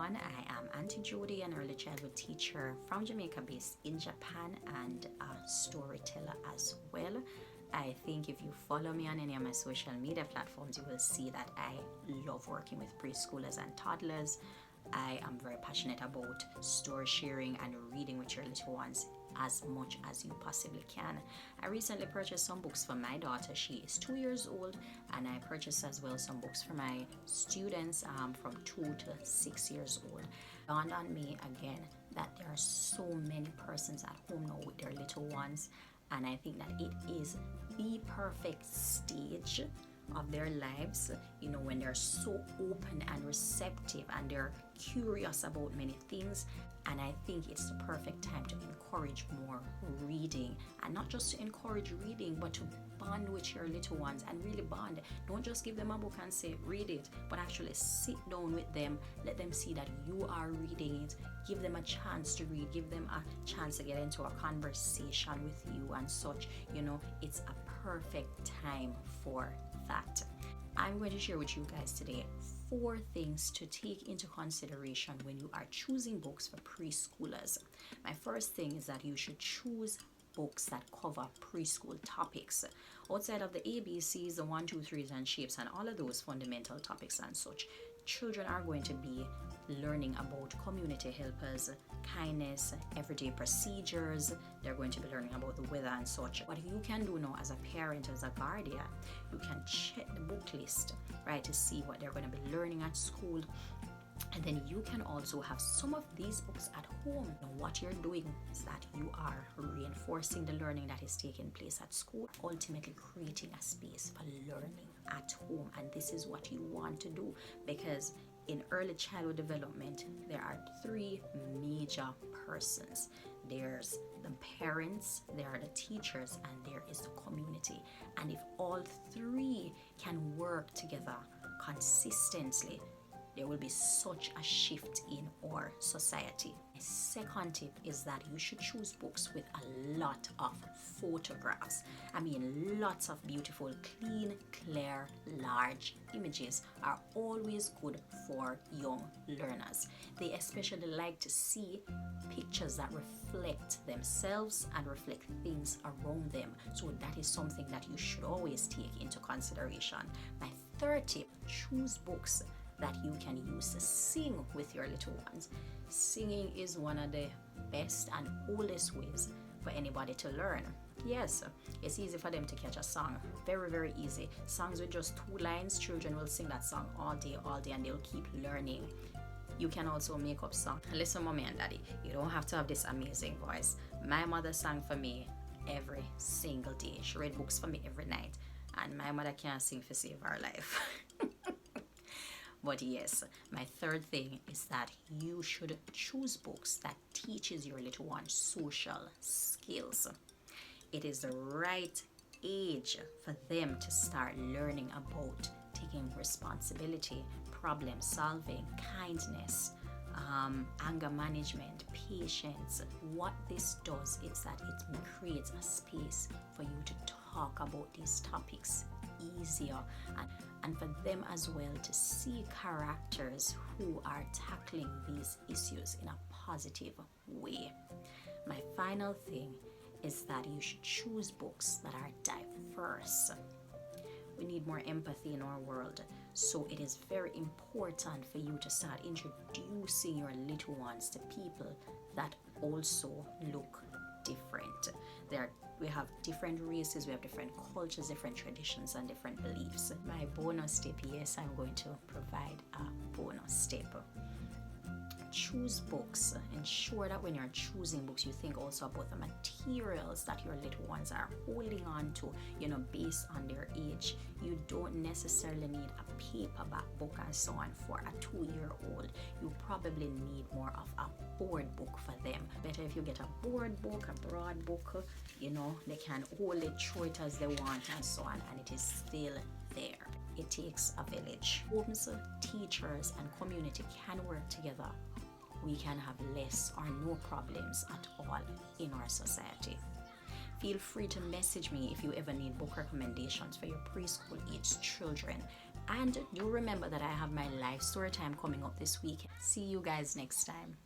everyone. I am Auntie Jody, an early childhood teacher from Jamaica based in Japan and a storyteller as well. I think if you follow me on any of my social media platforms, you will see that I love working with preschoolers and toddlers. I am very passionate about story sharing and reading with your little ones as much as you possibly can. I recently purchased some books for my daughter. She is 2 years old, and I purchased as well some books for my students from 2 to 6 years old. It dawned on me again that there are so many persons at home now with their little ones, and I think that it is the perfect stage of their lives, when they're so open and receptive and they're curious about many things. And I think it's the perfect time to encourage more reading, and not just to encourage reading, but to bond with your little ones and really bond. Don't just give them a book and say read it, but actually sit down with them, let them see that you are reading it, give them a chance to read, give them a chance to get into a conversation with you and such. It's a perfect time for that. I'm going to share with you guys today 4 things to take into consideration when you are choosing books for preschoolers. My first thing is that you should choose books that cover preschool topics. Outside of the ABCs, the 1, 2, 3s and shapes and all of those fundamental topics and such, children are going to be learning about community helpers, kindness, everyday procedures. They're going to be learning about the weather and such. What you can do now as a parent, as a guardian, you can check the book list, right, to see what they're going to be learning at school. And then you can also have some of these books at home. Now, what you're doing is that you are reinforcing the learning that is taking place at school, ultimately creating a space for learning at home. And this is what you want to do, because in early childhood development, there are 3 major persons. There's the parents, there are the teachers, and there is the community. And if all 3 can work together consistently, there will be such a shift in our society. My second tip is that you should choose books with a lot of photographs. I mean, lots of beautiful, clean, clear, large images are always good for young learners. They especially like to see pictures that reflect themselves and reflect things around them. So that is something that you should always take into consideration. My third tip, choose books that you can use to sing with your little ones. Singing is one of the best and oldest ways for anybody to learn. Yes, it's easy for them to catch a song. Very, very easy. Songs with just 2 lines, children will sing that song all day, and they'll keep learning. You can also make up songs. Listen, mommy and daddy, you don't have to have this amazing voice. My mother sang for me every single day. She read books for me every night, and my mother can't sing for save her life. But yes, my third thing is that you should choose books that teaches your little one social skills. It is the right age for them to start learning about taking responsibility, problem solving, kindness, anger management, patience. What this does is that it creates a space for you to talk about these topics easier, and for them as well to see characters who are tackling these issues in a positive way. My final thing is that you should choose books that are diverse. We need more empathy in our world, so it is very important for you to start introducing your little ones to people that also look different. We have different races, we have different cultures, different traditions, and different beliefs. My bonus tip, yes, I'm going to provide a bonus tip. Choose books. Ensure that when you're choosing books, you think also about the materials that your little ones are holding on to, based on their age. You don't necessarily need a paperback book and so on for a 2-year-old. You probably need more of a board book for them. Better if you get a board book, a broad book, they can hold it, throw it as they want and so on, and it is still there. It takes a village. Homes, teachers, and community can work together. We can have less or no problems at all in our society. Feel free to message me if you ever need book recommendations for your preschool age children. And do remember that I have my live story time coming up this week. See you guys next time.